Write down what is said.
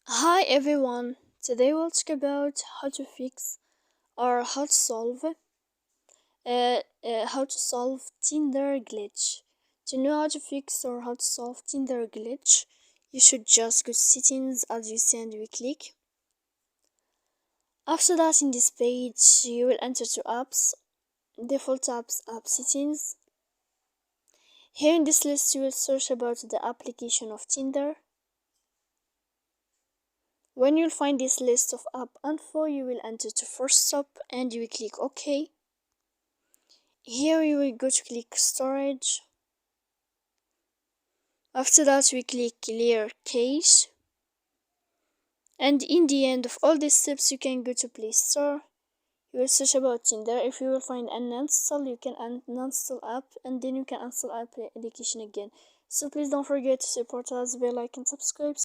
Hi everyone, today we'll talk about how to fix or how to solve Tinder glitch. To know how to fix or how to solve Tinder glitch, you should just go to settings as you see and we click. After that, in this page, you will enter to apps, default apps, app settings. Here in this list, you will search about the application of Tinder. When you'll find this list of app info, you will enter to first stop and you will click OK. Here you will go to click storage. After that we click clear cache. And in the end of all these steps you can go to Play Store. You will search about Tinder. If you will find uninstall, you can uninstall app and then you can install application again. So please don't forget to support us, bell, like and subscribe.